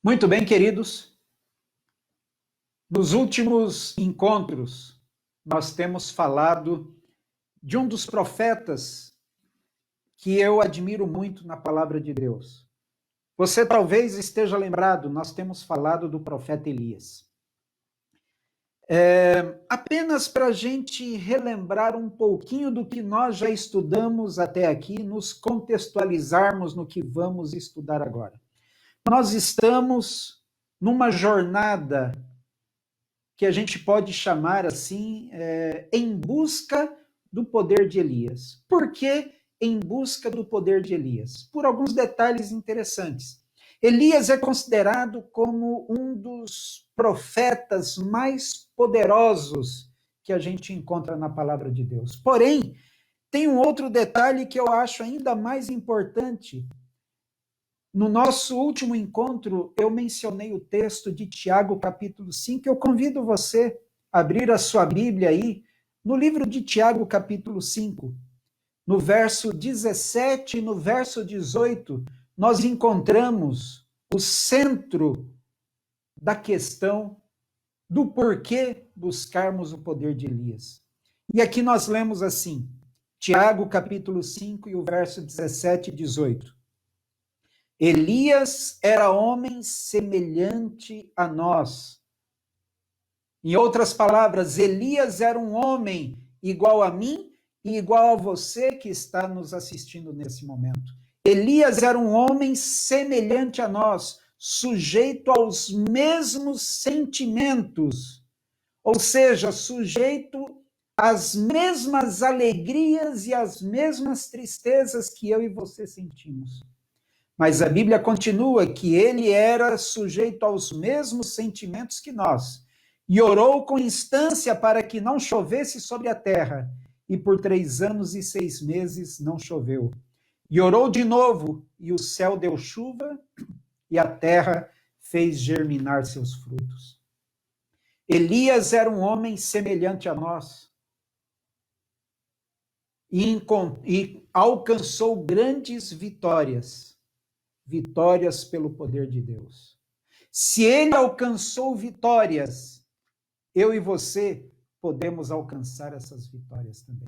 Muito bem, queridos. Nos últimos encontros, nós temos falado de um dos profetas que eu admiro muito na palavra de Deus. Você talvez esteja lembrado, nós temos falado do profeta Elias. Apenas para a gente relembrar um pouquinho do que nós já estudamos até aqui, nos contextualizarmos no que vamos estudar agora. Nós estamos numa jornada que a gente pode chamar assim, em busca do poder de Elias. Por que em busca do poder de Elias? Por alguns detalhes interessantes. Elias é considerado como um dos profetas mais poderosos que a gente encontra na palavra de Deus. Porém, tem um outro detalhe que eu acho ainda mais importante. No nosso último encontro, eu mencionei o texto de Tiago, capítulo 5. Eu convido você a abrir a sua Bíblia aí, no livro de Tiago, capítulo 5. No verso 17 e no verso 18, nós encontramos o centro da questão do porquê buscarmos o poder de Elias. E aqui nós lemos assim, Tiago, capítulo 5, e o verso 17 e 18. Elias era homem semelhante a nós. Em outras palavras, Elias era um homem igual a mim e igual a você que está nos assistindo nesse momento. Elias era um homem semelhante a nós, sujeito aos mesmos sentimentos, ou seja, sujeito às mesmas alegrias e às mesmas tristezas que eu e você sentimos. Mas a Bíblia continua que ele era sujeito aos mesmos sentimentos que nós, e orou com instância para que não chovesse sobre a terra, e por 3 anos e 6 meses não choveu. E orou de novo, e o céu deu chuva, e a terra fez germinar seus frutos. Elias era um homem semelhante a nós, e alcançou grandes vitórias pelo poder de Deus. Se ele alcançou vitórias, eu e você podemos alcançar essas vitórias também.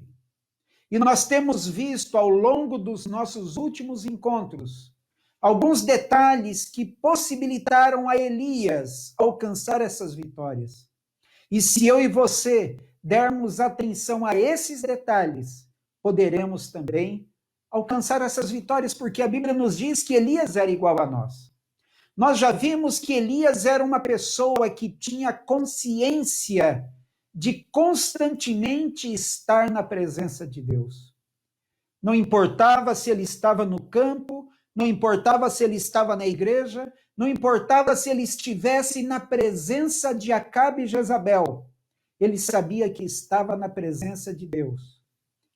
E nós temos visto ao longo dos nossos últimos encontros alguns detalhes que possibilitaram a Elias alcançar essas vitórias. E se eu e você dermos atenção a esses detalhes, poderemos também alcançar essas vitórias, porque a Bíblia nos diz que Elias era igual a nós. Nós já vimos que Elias era uma pessoa que tinha consciência de constantemente estar na presença de Deus. Não importava se ele estava no campo, não importava se ele estava na igreja, não importava se ele estivesse na presença de Acabe e Jezabel. Ele sabia que estava na presença de Deus.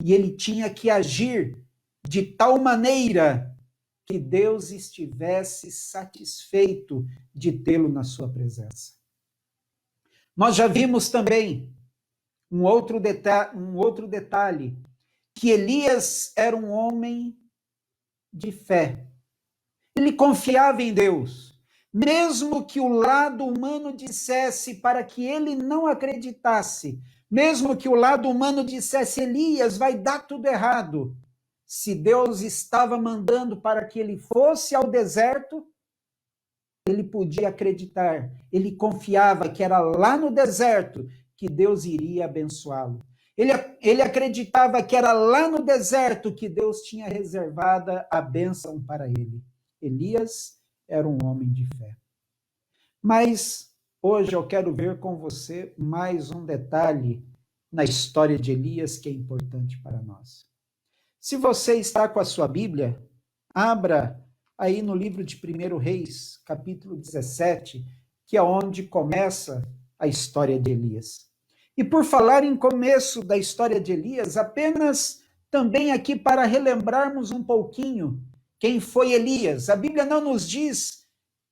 E ele tinha que agir de tal maneira que Deus estivesse satisfeito de tê-lo na sua presença. Nós já vimos também um outro detalhe, que Elias era um homem de fé. Ele confiava em Deus, mesmo que o lado humano dissesse para que ele não acreditasse, mesmo que o lado humano dissesse, Elias, vai dar tudo errado. Se Deus estava mandando para que ele fosse ao deserto, ele podia acreditar, ele confiava que era lá no deserto que Deus iria abençoá-lo. Ele acreditava que era lá no deserto que Deus tinha reservada a bênção para ele. Elias era um homem de fé. Mas hoje eu quero ver com você mais um detalhe na história de Elias que é importante para nós. Se você está com a sua Bíblia, abra aí no livro de 1 Reis, capítulo 17, que é onde começa a história de Elias. E por falar em começo da história de Elias, apenas também aqui para relembrarmos um pouquinho quem foi Elias. A Bíblia não nos diz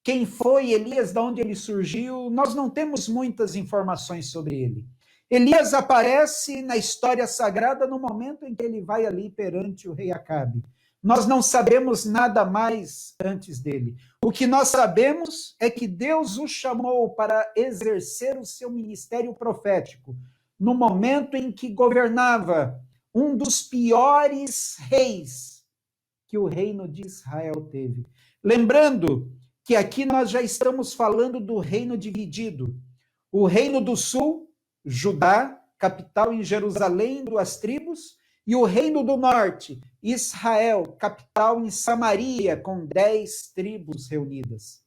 quem foi Elias, de onde ele surgiu, nós não temos muitas informações sobre ele. Elias aparece na história sagrada no momento em que ele vai ali perante o rei Acabe. Nós não sabemos nada mais antes dele. O que nós sabemos é que Deus o chamou para exercer o seu ministério profético no momento em que governava um dos piores reis que o reino de Israel teve. Lembrando que aqui nós já estamos falando do reino dividido. O reino do sul, Judá, capital em Jerusalém, 2 tribos, e o reino do norte, Israel, capital em Samaria, com 10 tribos reunidas.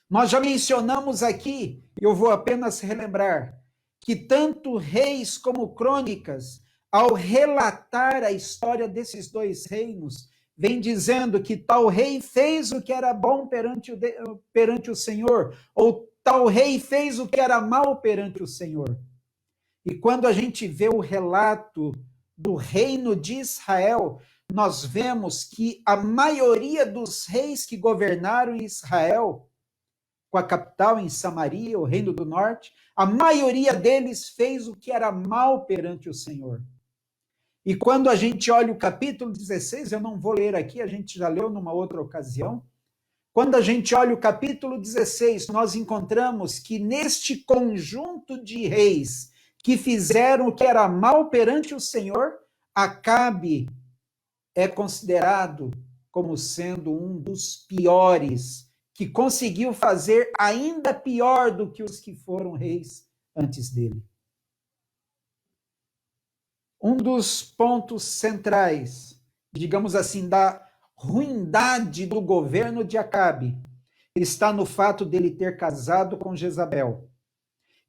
Nós já mencionamos aqui, eu vou apenas relembrar, que tanto Reis como Crônicas, ao relatar a história desses dois reinos, vem dizendo que tal rei fez o que era bom perante o Senhor, ou tal rei fez o que era mal perante o Senhor. E quando a gente vê o relato do reino de Israel, nós vemos que a maioria dos reis que governaram Israel, com a capital em Samaria, o reino do norte, a maioria deles fez o que era mal perante o Senhor. E quando a gente olha o capítulo 16, eu não vou ler aqui, a gente já leu numa outra ocasião. Quando a gente olha o capítulo 16, nós encontramos que neste conjunto de reis que fizeram o que era mal perante o Senhor, Acabe é considerado como sendo um dos piores, que conseguiu fazer ainda pior do que os que foram reis antes dele. Um dos pontos centrais, digamos assim, da ruindade do governo de Acabe está no fato dele ter casado com Jezabel.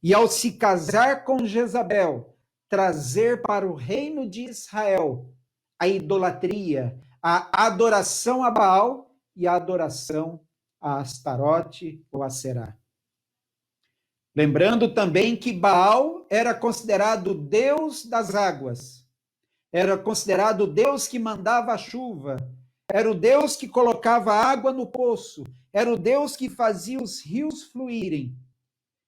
E ao se casar com Jezabel, trazer para o reino de Israel a idolatria, a adoração a Baal e a adoração a Astarote ou a Será. Lembrando também que Baal era considerado Deus das águas, era considerado o Deus que mandava a chuva, era o Deus que colocava água no poço, era o Deus que fazia os rios fluírem.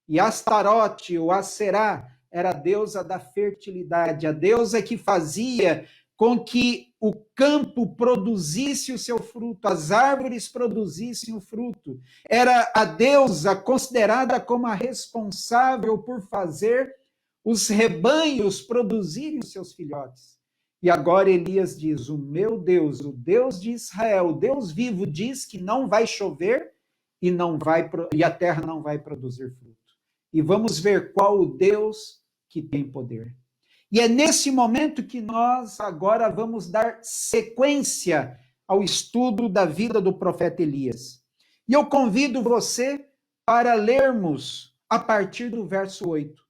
E Astarote, ou Aserá, era a deusa da fertilidade, a deusa que fazia com que o campo produzisse o seu fruto, as árvores produzissem o fruto. Era a deusa considerada como a responsável por fazer os rebanhos produzirem os seus filhotes. E agora Elias diz: o meu Deus, o Deus de Israel, o Deus vivo, diz que não vai chover e a terra não vai produzir fruto. E vamos ver qual o Deus que tem poder. E é nesse momento que nós agora vamos dar sequência ao estudo da vida do profeta Elias. E eu convido você para lermos a partir do verso 8.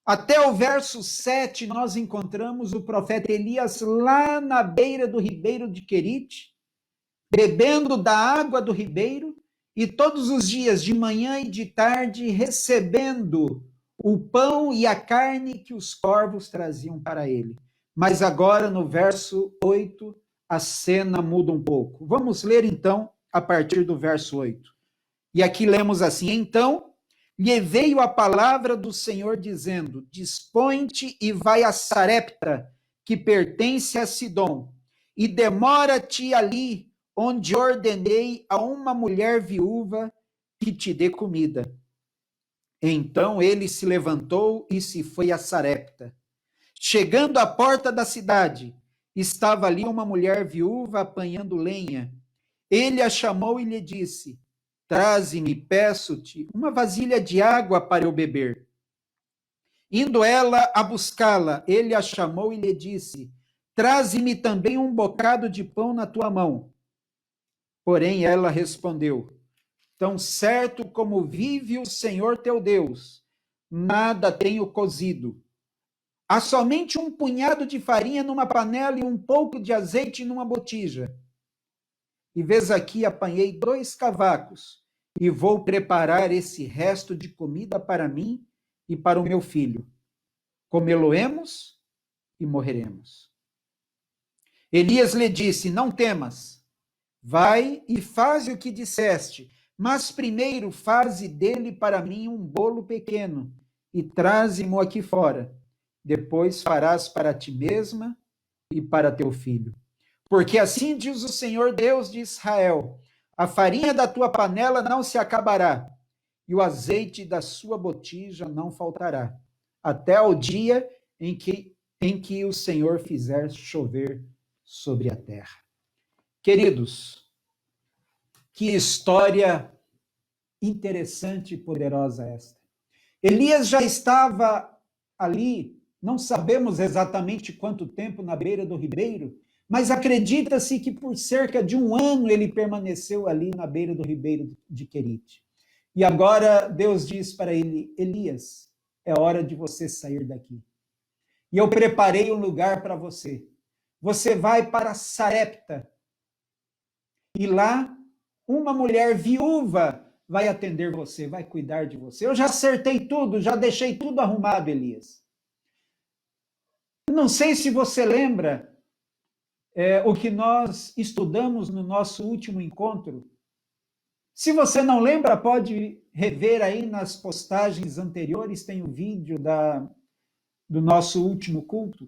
Até o verso 7, nós encontramos o profeta Elias lá na beira do ribeiro de Querite, bebendo da água do ribeiro, e todos os dias, de manhã e de tarde, recebendo o pão e a carne que os corvos traziam para ele. Mas agora, no verso 8, a cena muda um pouco. Vamos ler, então, a partir do verso 8. E aqui lemos assim: então lhe veio a palavra do Senhor, dizendo: dispõe-te e vai a Sarepta, que pertence a Sidom, e demora-te ali, onde ordenei a uma mulher viúva que te dê comida. Então ele se levantou e se foi a Sarepta. Chegando à porta da cidade, estava ali uma mulher viúva apanhando lenha. Ele a chamou e lhe disse: traze-me, peço-te, uma vasilha de água para eu beber. Indo ela a buscá-la, ele a chamou e lhe disse: traze-me também um bocado de pão na tua mão. Porém ela respondeu: tão certo como vive o Senhor teu Deus, nada tenho cozido. Há somente um punhado de farinha numa panela e um pouco de azeite numa botija. E vês aqui, apanhei 2 cavacos e vou preparar esse resto de comida para mim e para o meu filho. Comê-lo-emos e morreremos. Elias lhe disse: não temas, vai e faze o que disseste, mas primeiro faze dele para mim um bolo pequeno e traze-mo aqui fora. Depois farás para ti mesma e para teu filho. Porque assim diz o Senhor Deus de Israel: a farinha da tua panela não se acabará, e o azeite da sua botija não faltará, até o dia em que o Senhor fizer chover sobre a terra. Queridos, que história interessante e poderosa esta. Elias já estava ali, não sabemos exatamente quanto tempo na beira do ribeiro, mas acredita-se que por cerca de 1 ano ele permaneceu ali na beira do ribeiro de Querite. E agora Deus diz para ele: Elias, é hora de você sair daqui. E eu preparei um lugar para você. Você vai para Sarepta. E lá, uma mulher viúva vai atender você, vai cuidar de você. Eu já acertei tudo, já deixei tudo arrumado, Elias. Não sei se você lembra o que nós estudamos no nosso último encontro. Se você não lembra, pode rever aí nas postagens anteriores, tem o vídeo do nosso último culto.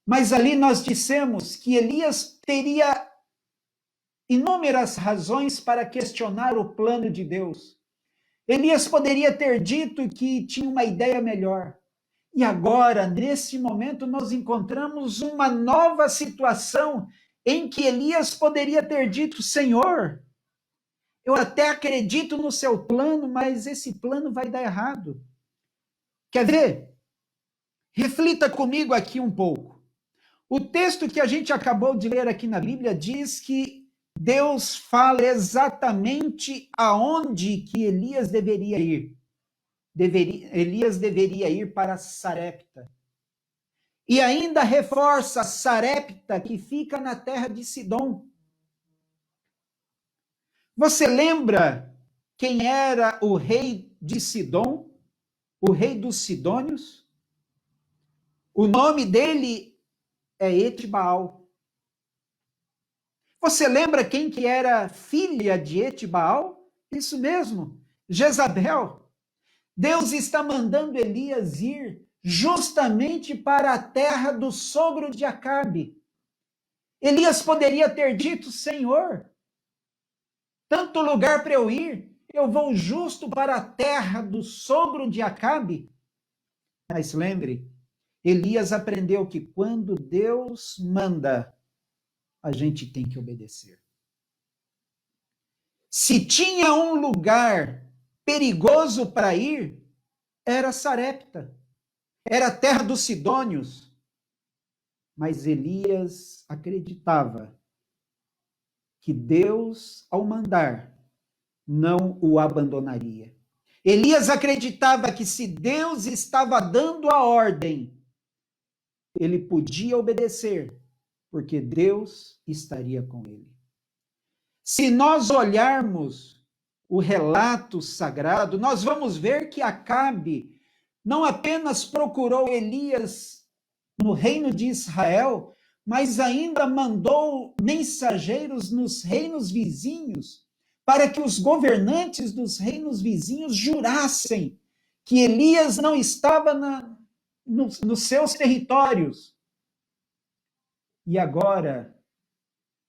Mas ali nós dissemos que Elias teria inúmeras razões para questionar o plano de Deus. Elias poderia ter dito que tinha uma ideia melhor. E agora, nesse momento, nós encontramos uma nova situação em que Elias poderia ter dito: Senhor, eu até acredito no seu plano, mas esse plano vai dar errado. Quer ver? Reflita comigo aqui um pouco. O texto que a gente acabou de ler aqui na Bíblia diz que Deus fala exatamente aonde que Elias deveria ir. Elias deveria ir para Sarepta. E ainda reforça Sarepta, que fica na terra de Sidom. Você lembra quem era o rei de Sidom? O rei dos Sidônios? O nome dele é Etibaal. Você lembra quem que era filha de Etibaal? Isso mesmo, Jezabel. Deus está mandando Elias ir justamente para a terra do sogro de Acabe. Elias poderia ter dito: Senhor, tanto lugar para eu ir, eu vou justo para a terra do sogro de Acabe. Mas lembre, Elias aprendeu que quando Deus manda, a gente tem que obedecer. Se tinha um lugar perigoso para ir, era Sarepta, era a terra dos Sidônios. Mas Elias acreditava que Deus, ao mandar, não o abandonaria. Elias acreditava que se Deus estava dando a ordem, ele podia obedecer, porque Deus estaria com ele. Se nós olharmos o relato sagrado, nós vamos ver que Acabe não apenas procurou Elias no reino de Israel, mas ainda mandou mensageiros nos reinos vizinhos, para que os governantes dos reinos vizinhos jurassem que Elias não estava nos seus territórios. E agora,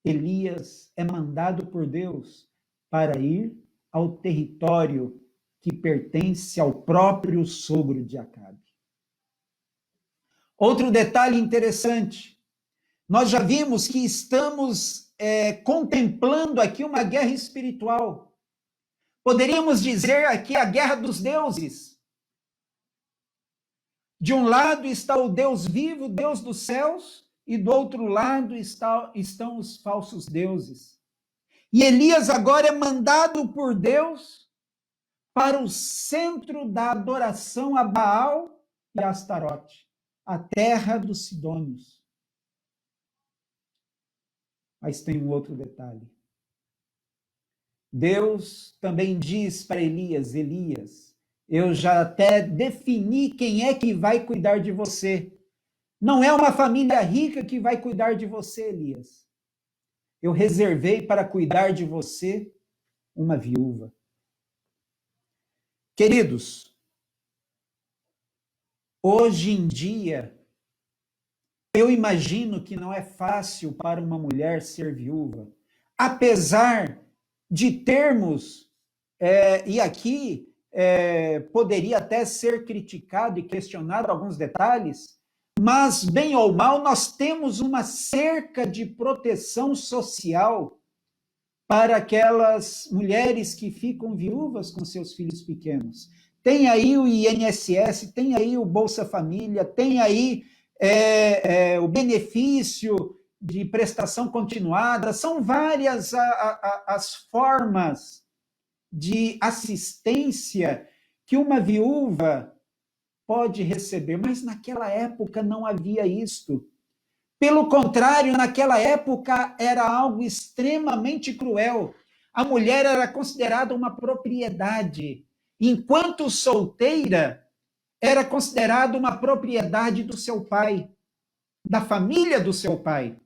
Elias é mandado por Deus para ir ao território que pertence ao próprio sogro de Acabe. Outro detalhe interessante, nós já vimos que estamos contemplando aqui uma guerra espiritual. Poderíamos dizer aqui a guerra dos deuses. De um lado está o Deus vivo, Deus dos céus, e do outro lado estão os falsos deuses. E Elias agora é mandado por Deus para o centro da adoração a Baal e a Astarote, a terra dos Sidônios. Mas tem um outro detalhe. Deus também diz para Elias: Elias, eu já até defini quem é que vai cuidar de você. Não é uma família rica que vai cuidar de você, Elias. Eu reservei para cuidar de você uma viúva. Queridos, hoje em dia, Eu imagino que não é fácil para uma mulher ser viúva, apesar de termos, e aqui poderia até ser criticado e questionado alguns detalhes, mas, bem ou mal, nós temos uma cerca de proteção social para aquelas mulheres que ficam viúvas com seus filhos pequenos. Tem aí o INSS, tem aí o Bolsa Família, tem aí o benefício de prestação continuada, são várias as formas de assistência que uma viúva pode receber, mas naquela época não havia isto. Pelo contrário, naquela época era algo extremamente cruel. A mulher era considerada uma propriedade, enquanto solteira, era considerada uma propriedade do seu pai, da família do seu pai.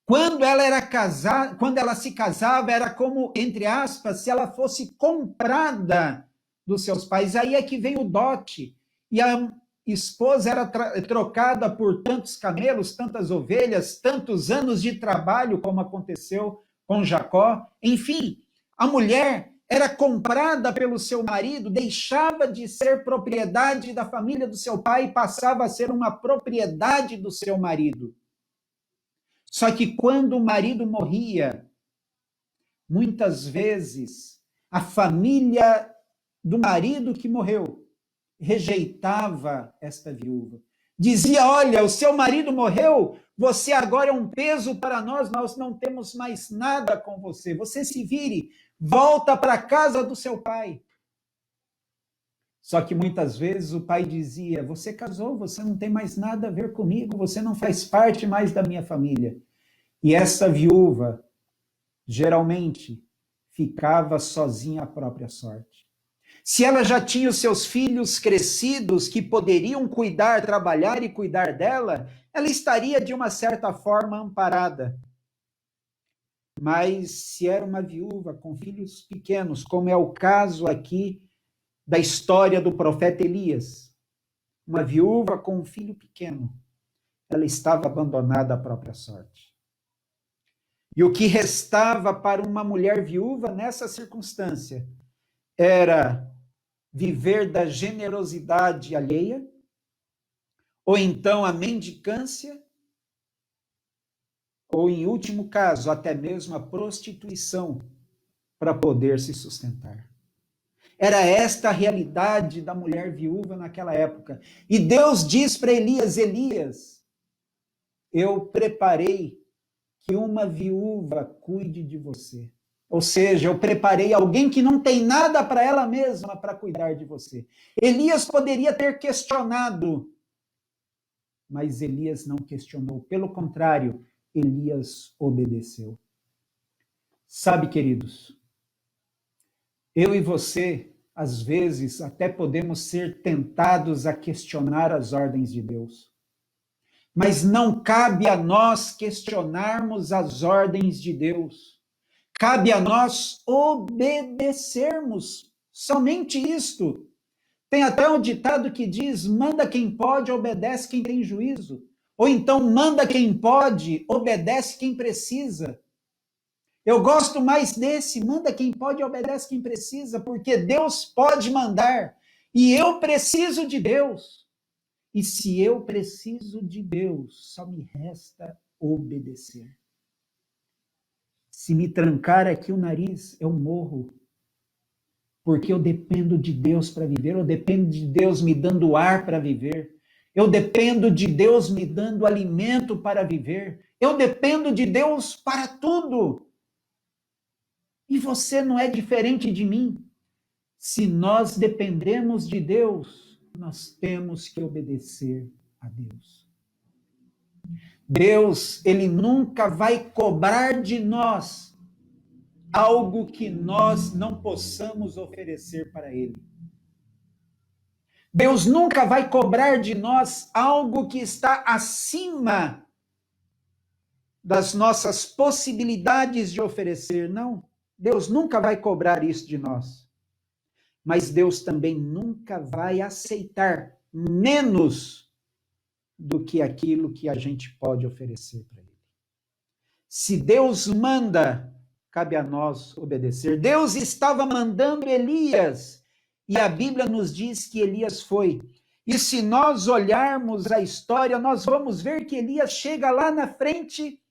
Quando ela era casada, quando ela se casava, era como, entre aspas, se ela fosse comprada dos seus pais. Aí é que vem o dote. E a esposa era trocada por tantos camelos, tantas ovelhas, tantos anos de trabalho, como aconteceu com Jacó. Enfim, a mulher era comprada pelo seu marido, deixava de ser propriedade da família do seu pai e passava a ser uma propriedade do seu marido. Só que quando o marido morria, muitas vezes a família do marido que morreu rejeitava esta viúva. Dizia: olha, o seu marido morreu, você agora é um peso para nós não temos mais nada com você. Você se vire, volta para a casa do seu pai. Só que muitas vezes o pai dizia: você casou, você não tem mais nada a ver comigo, você não faz parte mais da minha família. E essa viúva, geralmente, ficava sozinha à própria sorte. Se ela já tinha os seus filhos crescidos que poderiam cuidar, trabalhar e cuidar dela, ela estaria de uma certa forma amparada. Mas se era uma viúva com filhos pequenos, como é o caso aqui da história do profeta Elias, uma viúva com um filho pequeno, ela estava abandonada à própria sorte. E o que restava para uma mulher viúva nessa circunstância era viver da generosidade alheia, ou então a mendicância, ou, em último caso, até mesmo a prostituição para poder se sustentar. Era esta a realidade da mulher viúva naquela época. E Deus diz para Elias: Elias, eu preparei que uma viúva cuide de você. Ou seja, eu preparei alguém que não tem nada para ela mesma para cuidar de você. Elias poderia ter questionado, mas Elias não questionou. Pelo contrário, Elias obedeceu. Sabe, queridos, eu e você, às vezes, até podemos ser tentados a questionar as ordens de Deus. Mas não cabe a nós questionarmos as ordens de Deus. Cabe a nós obedecermos. Somente isto. Tem até um ditado que diz: manda quem pode, obedece quem tem juízo. Ou então, manda quem pode, obedece quem precisa. Eu gosto mais desse: manda quem pode, obedece quem precisa, porque Deus pode mandar. E eu preciso de Deus. E se eu preciso de Deus, só me resta obedecer. Se me trancar aqui o nariz, eu morro. Porque eu dependo de Deus para viver, eu dependo de Deus me dando ar para viver, eu dependo de Deus me dando alimento para viver, eu dependo de Deus para tudo. E você não é diferente de mim. Se nós dependemos de Deus, nós temos que obedecer a Deus. Deus, ele nunca vai cobrar de nós algo que nós não possamos oferecer para ele. Deus nunca vai cobrar de nós algo que está acima das nossas possibilidades de oferecer. Não, Deus nunca vai cobrar isso de nós. Mas Deus também nunca vai aceitar menos do que aquilo que a gente pode oferecer para ele. Se Deus manda, cabe a nós obedecer. Deus estava mandando Elias, e a Bíblia nos diz que Elias foi. E se nós olharmos a história, nós vamos ver que Elias chega lá na frente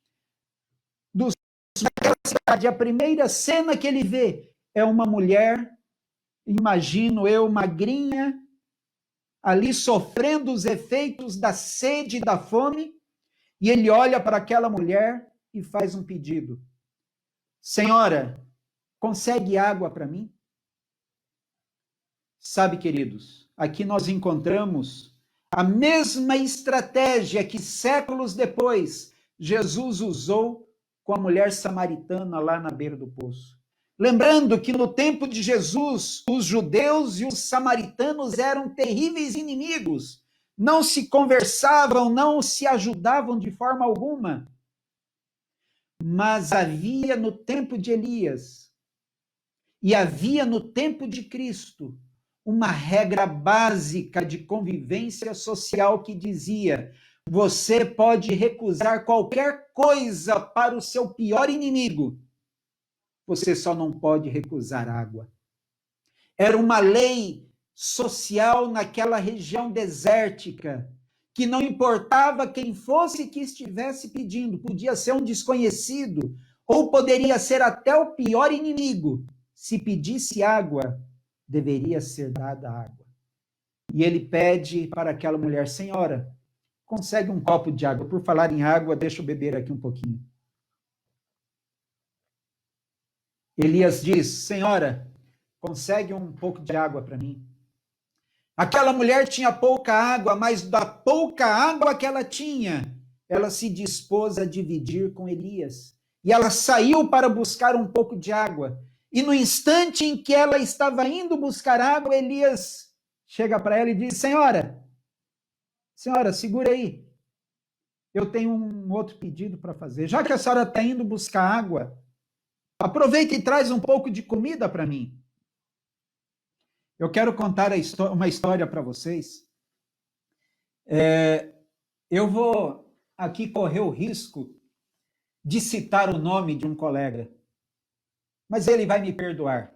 daquela cidade. A primeira cena que ele vê é uma mulher, imagino eu, magrinha, ali sofrendo os efeitos da sede e da fome, e ele olha para aquela mulher e faz um pedido. Senhora, consegue água para mim? Sabe, queridos, aqui nós encontramos a mesma estratégia que séculos depois Jesus usou com a mulher samaritana lá na beira do poço. Lembrando que no tempo de Jesus, os judeus e os samaritanos eram terríveis inimigos, não se conversavam, não se ajudavam de forma alguma. Mas havia no tempo de Elias e havia no tempo de Cristo uma regra básica de convivência social que dizia: você pode recusar qualquer coisa para o seu pior inimigo, você só não pode recusar água. Era uma lei social naquela região desértica, que não importava quem fosse que estivesse pedindo, podia ser um desconhecido, ou poderia ser até o pior inimigo. Se pedisse água, deveria ser dada água. E ele pede para aquela mulher: senhora, consegue um copo de água? Por falar em água, deixa eu beber aqui um pouquinho. Elias diz: senhora, consegue um pouco de água para mim? Aquela mulher tinha pouca água, mas da pouca água que ela tinha, ela se dispôs a dividir com Elias. E ela saiu para buscar um pouco de água. E no instante em que ela estava indo buscar água, Elias chega para ela e diz: senhora, segura aí. Eu tenho um outro pedido para fazer. Já que a senhora está indo buscar água, aproveita e traz um pouco de comida para mim. Eu quero contar uma história para vocês. Eu vou aqui correr o risco de citar o nome de um colega, mas ele vai me perdoar.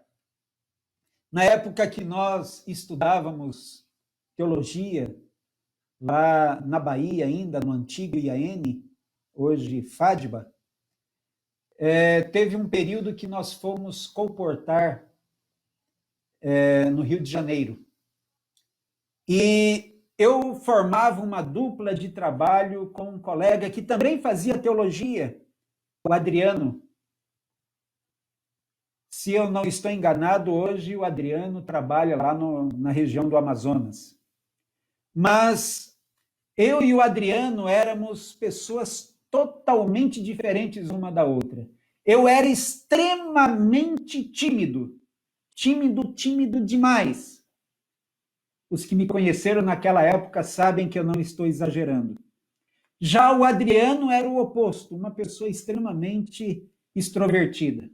Na época que nós estudávamos teologia, lá na Bahia ainda, no antigo IAN, hoje FADBA, teve um período que nós fomos colportar no Rio de Janeiro. E eu formava uma dupla de trabalho com um colega que também fazia teologia, o Adriano. Se eu não estou enganado, hoje o Adriano trabalha lá na região do Amazonas. Mas eu e o Adriano éramos pessoas totalmente diferentes uma da outra. Eu era extremamente tímido demais. Os que me conheceram naquela época sabem que eu não estou exagerando. Já o Adriano era o oposto, uma pessoa extremamente extrovertida.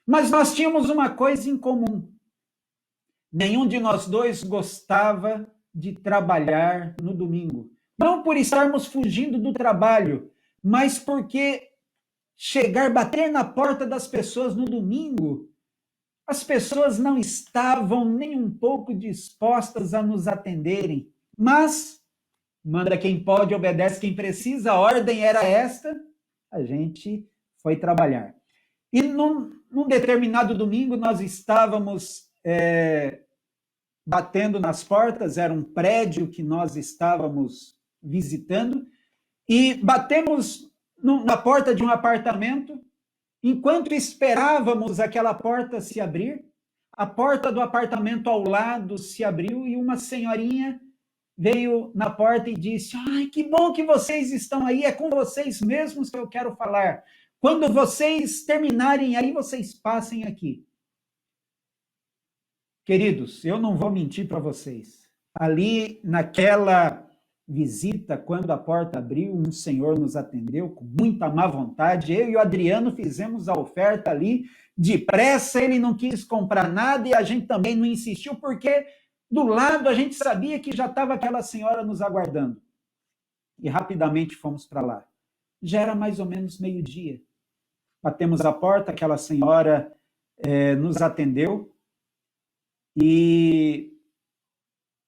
Mas nós tínhamos uma coisa em comum. Nenhum de nós dois gostava de trabalhar no domingo. Não por estarmos fugindo do trabalho, mas porque bater na porta das pessoas no domingo, as pessoas não estavam nem um pouco dispostas a nos atenderem. Mas, manda quem pode, obedece quem precisa, a ordem era esta, a gente foi trabalhar. E num determinado domingo nós estávamos batendo nas portas, era um prédio que nós estávamos visitando, e batemos na porta de um apartamento. Enquanto esperávamos aquela porta se abrir, a porta do apartamento ao lado se abriu e uma senhorinha veio na porta e disse: ai, que bom que vocês estão aí, é com vocês mesmos que eu quero falar. Quando vocês terminarem aí, vocês passem aqui. Queridos, eu não vou mentir para vocês. Ali, naquela visita, quando a porta abriu, um senhor nos atendeu com muita má vontade. Eu e o Adriano fizemos a oferta ali depressa, ele não quis comprar nada e a gente também não insistiu, porque do lado a gente sabia que já estava aquela senhora nos aguardando. e rapidamente fomos para lá. Já era mais ou menos meio-dia. Batemos a porta, aquela senhora nos atendeu e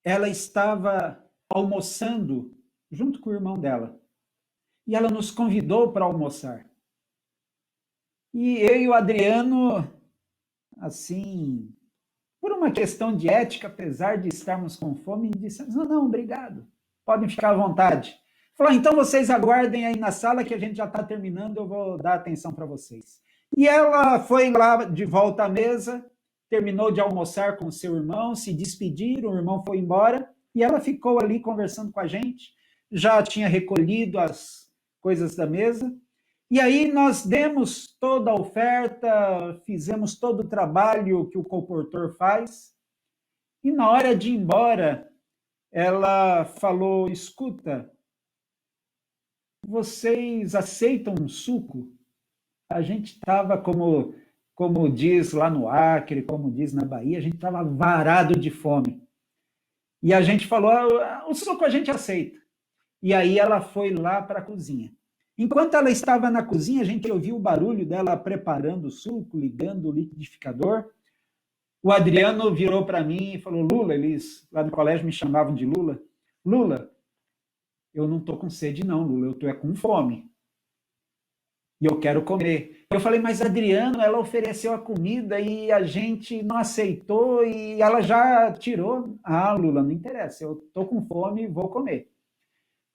ela estava almoçando junto com o irmão dela. E ela nos convidou para almoçar. E eu e o Adriano, assim, por uma questão de ética, apesar de estarmos com fome, dissemos, não, obrigado, podem ficar à vontade. Falou, então vocês aguardem aí na sala que a gente já está terminando, eu vou dar atenção para vocês. E ela foi lá de volta à mesa, terminou de almoçar com seu irmão, se despediram, o irmão foi embora, e ela ficou ali conversando com a gente, já tinha recolhido as coisas da mesa, e aí nós demos toda a oferta, fizemos todo o trabalho que o comportor faz, e na hora de ir embora, ela falou, escuta, vocês aceitam um suco? A gente estava, como diz lá no Acre, como diz na Bahia, a gente estava varado de fome. E a gente falou, o suco a gente aceita. E aí ela foi lá para a cozinha. Enquanto ela estava na cozinha, a gente ouviu o barulho dela preparando o suco, ligando o liquidificador. O Adriano virou para mim e falou, Lula, eles lá no colégio me chamavam de Lula. Lula, eu não estou com sede não, Lula, eu estou com fome. E eu quero comer. Eu falei, mas Adriano, ela ofereceu a comida e a gente não aceitou e ela já tirou. Ah, Lula, não interessa, eu estou com fome e vou comer.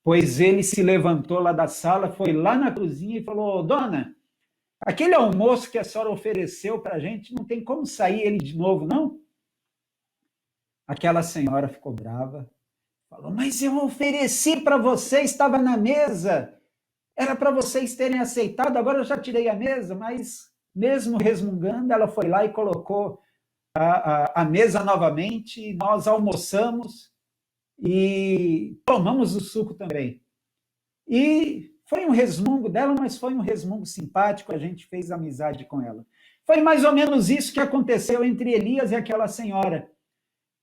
Pois ele se levantou lá da sala, foi lá na cozinha e falou, dona, aquele almoço que a senhora ofereceu para a gente, não tem como sair ele de novo, não? Aquela senhora ficou brava, falou, mas eu ofereci para você, estava na mesa, era para vocês terem aceitado, agora eu já tirei a mesa, mas mesmo resmungando, ela foi lá e colocou a mesa novamente, nós almoçamos e tomamos o suco também. E foi um resmungo dela, mas foi um resmungo simpático, a gente fez amizade com ela. Foi mais ou menos isso que aconteceu entre Elias e aquela senhora,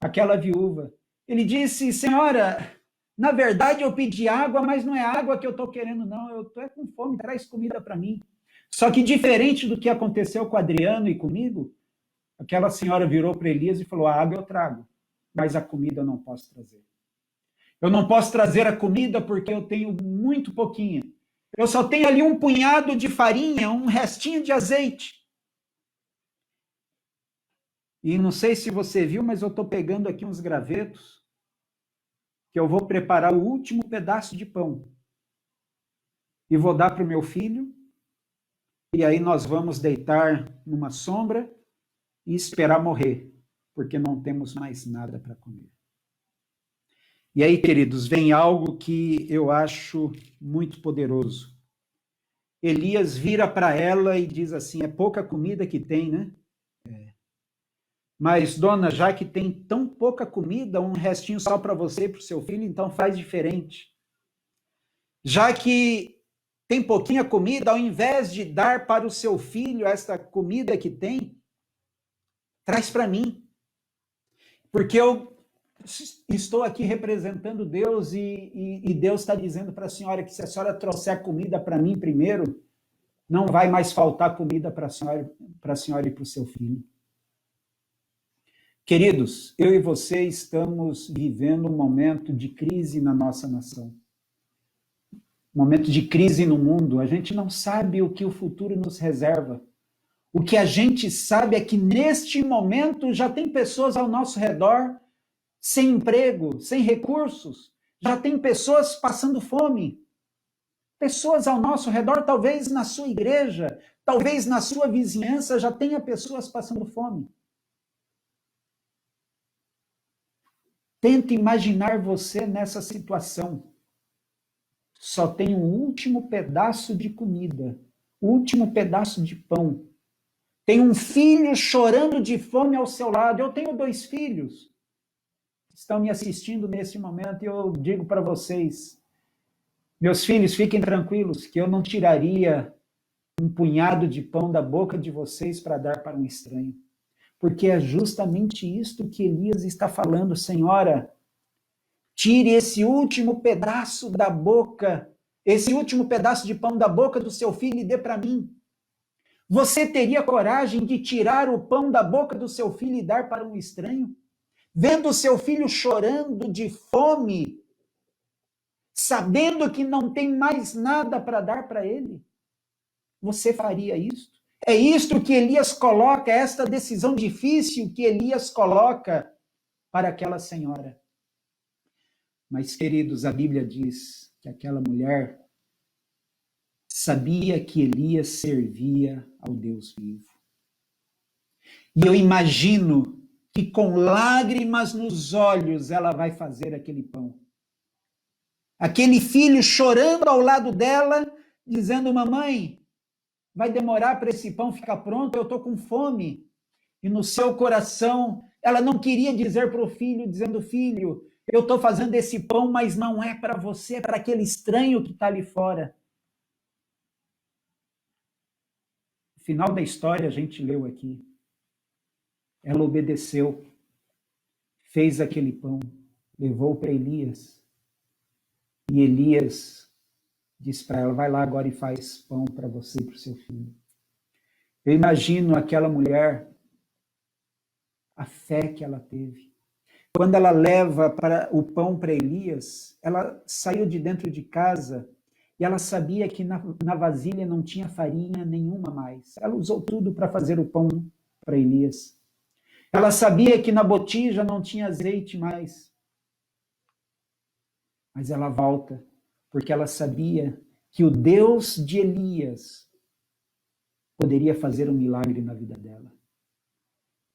aquela viúva. Ele disse, senhora, na verdade eu pedi água, mas não é água que eu estou querendo, não, eu estou com fome, traz comida para mim. Só que diferente do que aconteceu com o Adriano e comigo, aquela senhora virou para Elias e falou, a água eu trago, mas a comida eu não posso trazer. Eu não posso trazer a comida porque eu tenho muito pouquinha. Eu só tenho ali um punhado de farinha, um restinho de azeite. E não sei se você viu, mas eu estou pegando aqui uns gravetos que eu vou preparar o último pedaço de pão. E vou dar para o meu filho. E aí nós vamos deitar numa sombra e esperar morrer, porque não temos mais nada para comer. E aí, queridos, vem algo que eu acho muito poderoso. Elias vira para ela e diz assim, é pouca comida que tem, né? É. Mas, dona, já que tem tão pouca comida, um restinho só para você e para o seu filho, então faz diferente. Já que tem pouquinha comida, ao invés de dar para o seu filho essa comida que tem, traz para mim. Porque eu estou aqui representando Deus e Deus está dizendo para a senhora que se a senhora trouxer comida para mim primeiro, não vai mais faltar comida para a senhora e para o seu filho. Queridos, eu e você estamos vivendo um momento de crise na nossa nação. Um momento de crise no mundo. A gente não sabe o que o futuro nos reserva. O que a gente sabe é que neste momento já tem pessoas ao nosso redor sem emprego, sem recursos, já tem pessoas passando fome. Pessoas ao nosso redor, talvez na sua igreja, talvez na sua vizinhança, já tenha pessoas passando fome. Tente imaginar você nessa situação. Só tem um último pedaço de comida, último pedaço de pão. Tem um filho chorando de fome ao seu lado. Eu tenho 2 filhos. Estão me assistindo nesse momento e eu digo para vocês, meus filhos, fiquem tranquilos, que eu não tiraria um punhado de pão da boca de vocês para dar para um estranho. Porque é justamente isto que Elias está falando, senhora, Tire esse último pedaço da boca, esse último pedaço de pão da boca do seu filho e dê para mim. Você teria coragem de tirar o pão da boca do seu filho e dar para um estranho? Vendo o seu filho chorando de fome, sabendo que não tem mais nada para dar para ele? Você faria isso? É isto que Elias coloca, esta decisão difícil que Elias coloca para aquela senhora. Mas, queridos, a Bíblia diz que aquela mulher sabia que Elias servia ao Deus vivo. E eu imagino que com lágrimas nos olhos ela vai fazer aquele pão. Aquele filho chorando ao lado dela, dizendo: mamãe, vai demorar para esse pão ficar pronto, eu estou com fome. E no seu coração, ela não queria dizer para o filho, dizendo: filho, eu estou fazendo esse pão, mas não é para você, é para aquele estranho que está ali fora. No final da história, a gente leu aqui. Ela obedeceu, fez aquele pão, levou para Elias. E Elias disse para ela: vai lá agora e faz pão para você e para o seu filho. Eu imagino aquela mulher, a fé que ela teve. Quando ela leva o pão para Elias, ela saiu de dentro de casa e ela sabia que na vasilha não tinha farinha nenhuma mais. Ela usou tudo para fazer o pão para Elias. Ela sabia que na botija não tinha azeite mais. Mas ela volta, porque ela sabia que o Deus de Elias poderia fazer um milagre na vida dela.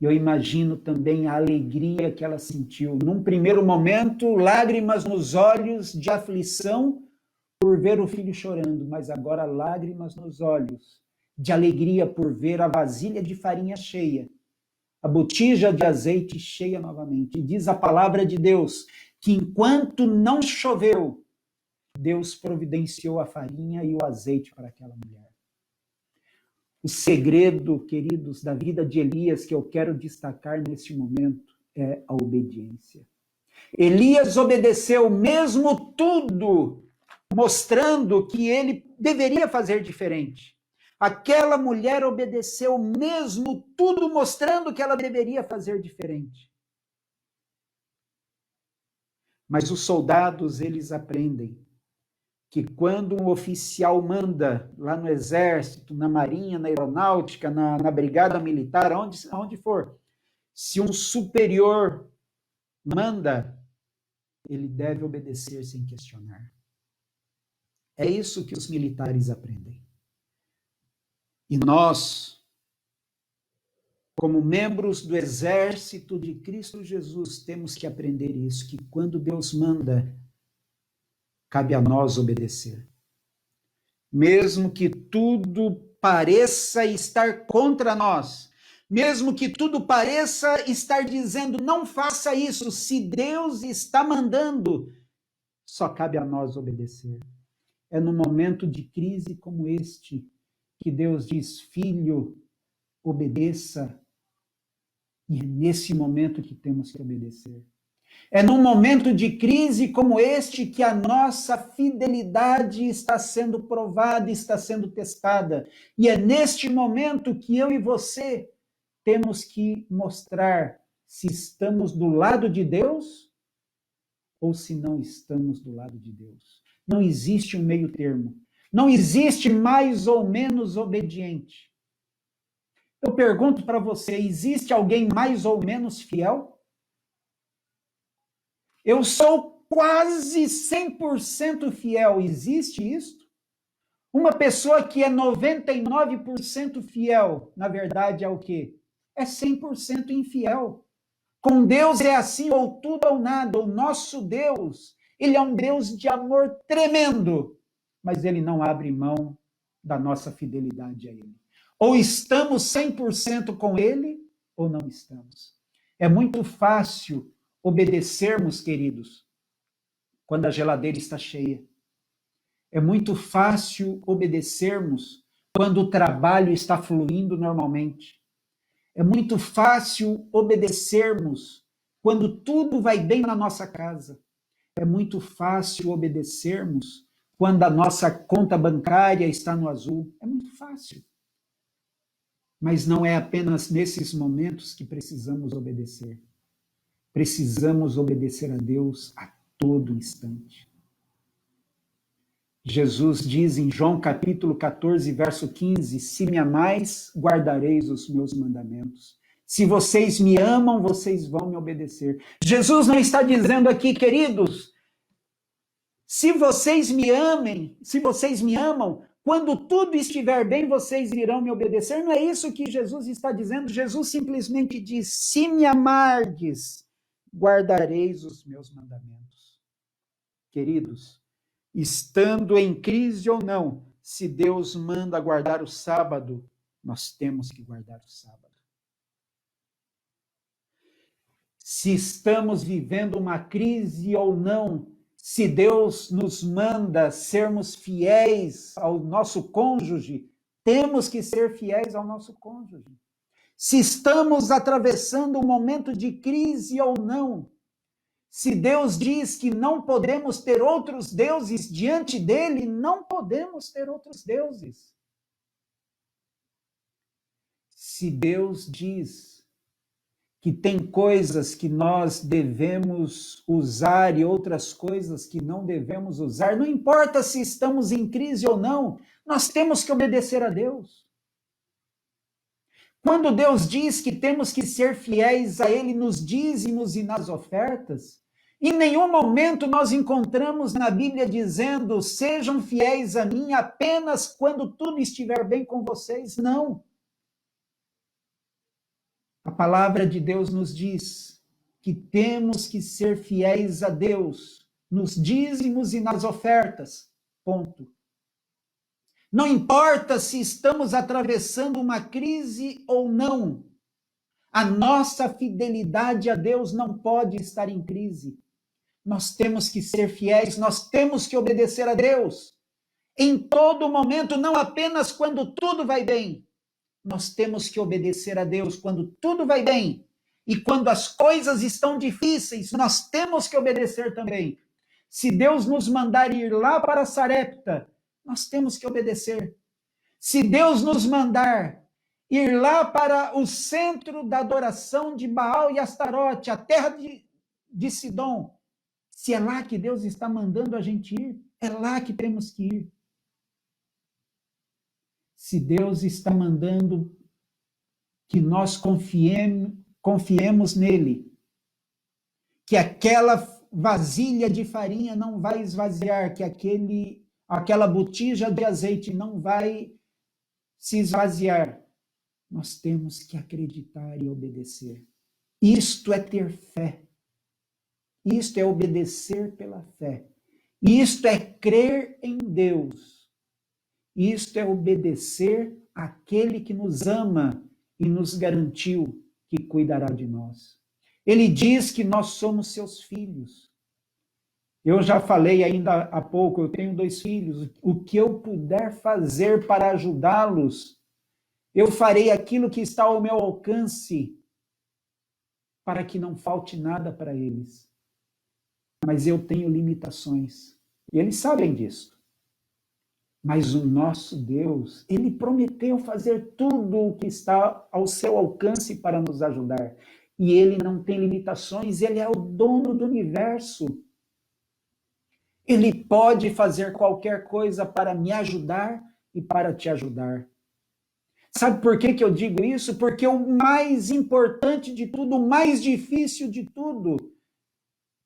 Eu imagino também a alegria que ela sentiu. Num primeiro momento, lágrimas nos olhos de aflição por ver o filho chorando, mas agora lágrimas nos olhos de alegria por ver a vasilha de farinha cheia, a botija de azeite cheia novamente. E diz a palavra de Deus que enquanto não choveu, Deus providenciou a farinha e o azeite para aquela mulher. O segredo, queridos, da vida de Elias que eu quero destacar neste momento é a obediência. Elias obedeceu mesmo tudo, mostrando que ele deveria fazer diferente. Aquela mulher obedeceu mesmo tudo, mostrando que ela deveria fazer diferente. Mas os soldados, eles aprendem que quando um oficial manda lá no exército, na marinha, na aeronáutica, na brigada militar, onde for, se um superior manda, ele deve obedecer sem questionar. É isso que os militares aprendem. E nós, como membros do exército de Cristo Jesus, temos que aprender isso, que quando Deus manda, cabe a nós obedecer. Mesmo que tudo pareça estar contra nós, mesmo que tudo pareça estar dizendo, não faça isso, se Deus está mandando, só cabe a nós obedecer. É no momento de crise como este que Deus diz: filho, obedeça. E é nesse momento que temos que obedecer. É num momento de crise como este que a nossa fidelidade está sendo provada, está sendo testada. E é neste momento que eu e você temos que mostrar se estamos do lado de Deus ou se não estamos do lado de Deus. Não existe um meio termo. Não existe mais ou menos obediente. Eu pergunto para você, existe alguém mais ou menos fiel? Eu sou quase 100% fiel. Existe isso? Uma pessoa que é 99% fiel, na verdade é o quê? É 100% infiel. Com Deus é assim, ou tudo ou nada. O nosso Deus, ele é um Deus de amor tremendo, mas ele não abre mão da nossa fidelidade a ele. Ou estamos 100% com ele, ou não estamos. É muito fácil obedecermos, queridos, quando a geladeira está cheia. É muito fácil obedecermos quando o trabalho está fluindo normalmente. É muito fácil obedecermos quando tudo vai bem na nossa casa. É muito fácil obedecermos quando a nossa conta bancária está no azul. É muito fácil. Mas não é apenas nesses momentos que precisamos obedecer. Precisamos obedecer a Deus a todo instante. Jesus diz em João capítulo 14, verso 15, se me amais, guardareis os meus mandamentos. Se vocês me amam, vocês vão me obedecer. Jesus não está dizendo aqui, queridos, se vocês me amam, quando tudo estiver bem, vocês irão me obedecer. Não é isso que Jesus está dizendo. Jesus simplesmente diz, se me amardes, guardareis os meus mandamentos. Queridos, estando em crise ou não, se Deus manda guardar o sábado, nós temos que guardar o sábado. Se estamos vivendo uma crise ou não, se Deus nos manda sermos fiéis ao nosso cônjuge, temos que ser fiéis ao nosso cônjuge. Se estamos atravessando um momento de crise ou não, se Deus diz que não podemos ter outros deuses diante dele, não podemos ter outros deuses. Se Deus diz que tem coisas que nós devemos usar e outras coisas que não devemos usar, não importa se estamos em crise ou não, nós temos que obedecer a Deus. Quando Deus diz que temos que ser fiéis a Ele nos dízimos e nas ofertas, em nenhum momento nós encontramos na Bíblia dizendo, sejam fiéis a mim apenas quando tudo estiver bem com vocês. Não. A palavra de Deus nos diz que temos que ser fiéis a Deus nos dízimos e nas ofertas. Ponto. Não importa se estamos atravessando uma crise ou não, a nossa fidelidade a Deus não pode estar em crise. Nós temos que ser fiéis, nós temos que obedecer a Deus. Em todo momento, não apenas quando tudo vai bem. Nós temos que obedecer a Deus quando tudo vai bem. E quando as coisas estão difíceis, nós temos que obedecer também. Se Deus nos mandar ir lá para Sarepta, nós temos que obedecer. Se Deus nos mandar ir lá para o centro da adoração de Baal e Astarote, a terra de Sidom, se é lá que Deus está mandando a gente ir, é lá que temos que ir. Se Deus está mandando que nós confiemos nele, que aquela vasilha de farinha não vai esvaziar, que aquela botija de azeite não vai se esvaziar, nós temos que acreditar e obedecer. Isto é ter fé. Isto é obedecer pela fé. Isto é crer em Deus. Isto é obedecer àquele que nos ama e nos garantiu que cuidará de nós. Ele diz que nós somos seus filhos. Eu já falei ainda há pouco, eu tenho 2 filhos. O que eu puder fazer para ajudá-los, eu farei aquilo que está ao meu alcance para que não falte nada para eles. Mas eu tenho limitações. E eles sabem disso. Mas o nosso Deus, ele prometeu fazer tudo o que está ao seu alcance para nos ajudar. E ele não tem limitações, ele é o dono do universo. Ele pode fazer qualquer coisa para me ajudar e para te ajudar. Sabe por que eu digo isso? Porque o mais importante de tudo, o mais difícil de tudo,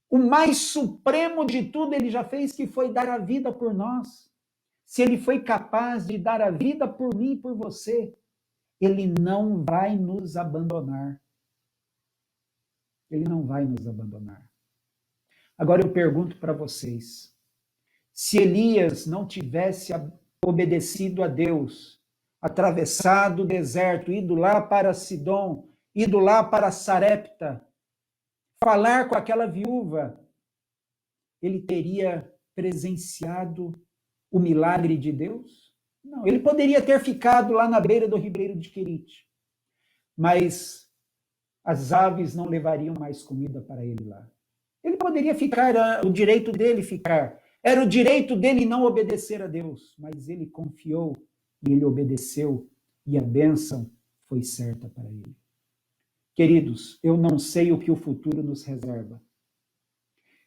o mais supremo de tudo ele já fez, que foi dar a vida por nós. Se ele foi capaz de dar a vida por mim e por você, ele não vai nos abandonar. Ele não vai nos abandonar. Agora eu pergunto para vocês, se Elias não tivesse obedecido a Deus, atravessado o deserto, ido lá para Sidom, ido lá para Sarepta, falar com aquela viúva, ele teria presenciado o milagre de Deus? Não, ele poderia ter ficado lá na beira do ribeiro de Querite, mas as aves não levariam mais comida para ele lá. Ele poderia ficar, era o direito dele ficar. Era o direito dele não obedecer a Deus, mas ele confiou e ele obedeceu e a bênção foi certa para ele. Queridos, eu não sei o que o futuro nos reserva.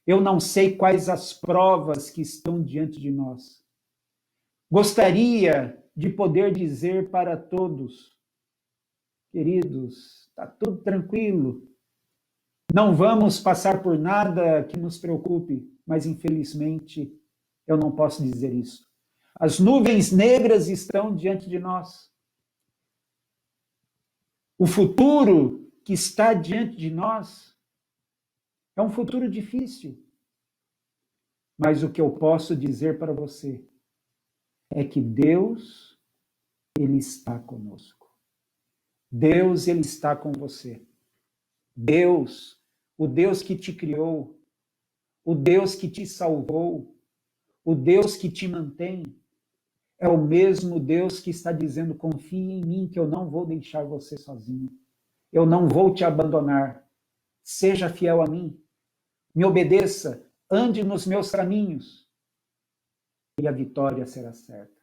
Eu não sei quais as provas que estão diante de nós. Gostaria de poder dizer para todos, queridos, está tudo tranquilo, não vamos passar por nada que nos preocupe, mas infelizmente eu não posso dizer isso. As nuvens negras estão diante de nós. O futuro que está diante de nós é um futuro difícil. Mas o que eu posso dizer para você é que Deus, Ele está conosco. Deus, Ele está com você. Deus, o Deus que te criou, o Deus que te salvou, o Deus que te mantém, é o mesmo Deus que está dizendo: confie em mim, que eu não vou deixar você sozinho. Eu não vou te abandonar. Seja fiel a mim. Me obedeça. Ande nos meus caminhos. E a vitória será certa.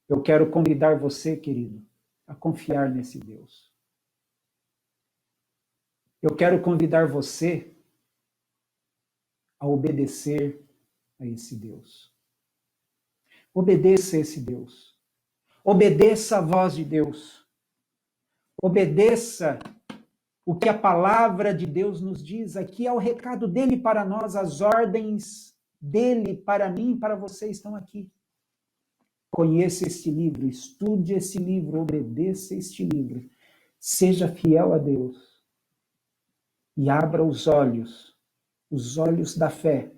Eu quero convidar você, querido, a confiar nesse Deus. Eu quero convidar você a obedecer a esse Deus. Obedeça a esse Deus. Obedeça a voz de Deus. Obedeça o que a palavra de Deus nos diz. Aqui é o recado dele para nós, as ordens dele para mim e para você estão aqui. Conheça este livro, estude esse livro, obedeça este livro. Seja fiel a Deus. E abra os olhos da fé,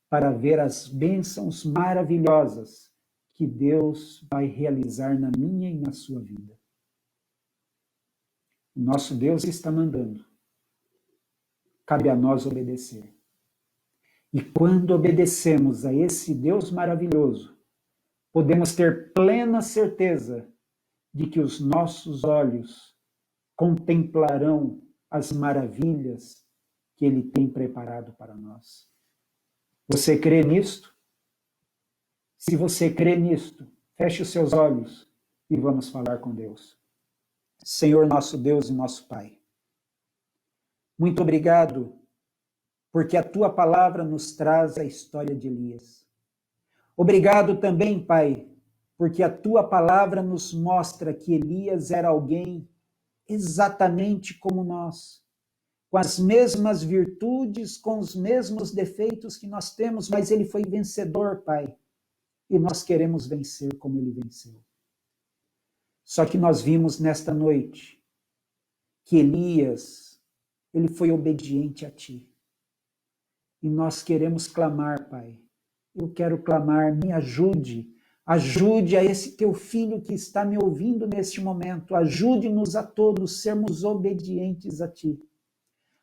para ver as bênçãos maravilhosas que Deus vai realizar na minha e na sua vida. O nosso Deus está mandando. Cabe a nós obedecer. E quando obedecemos a esse Deus maravilhoso, podemos ter plena certeza de que os nossos olhos contemplarão as maravilhas que Ele tem preparado para nós. Você crê nisto? Se você crê nisto, feche os seus olhos e vamos falar com Deus. Senhor nosso Deus e nosso Pai, muito obrigado, porque a Tua palavra nos traz a história de Elias. Obrigado também, Pai, porque a Tua palavra nos mostra que Elias era alguém exatamente como nós, com as mesmas virtudes, com os mesmos defeitos que nós temos, mas ele foi vencedor, Pai, e nós queremos vencer como ele venceu. Só que nós vimos nesta noite que Elias, ele foi obediente a Ti. E nós queremos clamar, Pai. Eu quero clamar, me ajude. Ajude a esse Teu filho que está me ouvindo neste momento. Ajude-nos a todos sermos obedientes a Ti.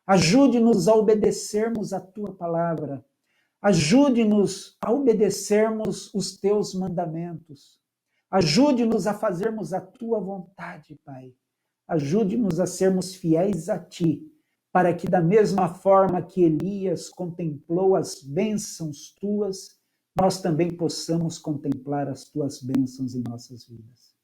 Ajude-nos a obedecermos a Tua palavra. Ajude-nos a obedecermos os Teus mandamentos. Ajude-nos a fazermos a Tua vontade, Pai. Ajude-nos a sermos fiéis a Ti, para que da mesma forma que Elias contemplou as bênçãos Tuas, nós também possamos contemplar as Tuas bênçãos em nossas vidas.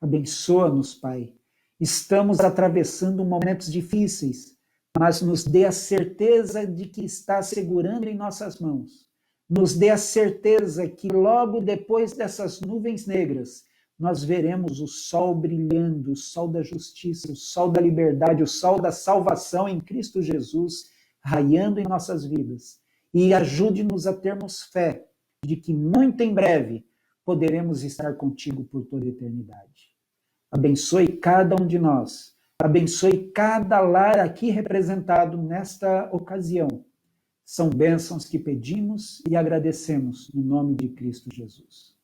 Abençoa-nos, Pai. Estamos atravessando momentos difíceis, mas nos dê a certeza de que está segurando em nossas mãos. Nos dê a certeza que logo depois dessas nuvens negras, nós veremos o sol brilhando, o sol da justiça, o sol da liberdade, o sol da salvação em Cristo Jesus, raiando em nossas vidas. E ajude-nos a termos fé de que muito em breve poderemos estar contigo por toda a eternidade. Abençoe cada um de nós. Abençoe cada lar aqui representado nesta ocasião. São bênçãos que pedimos e agradecemos no nome de Cristo Jesus.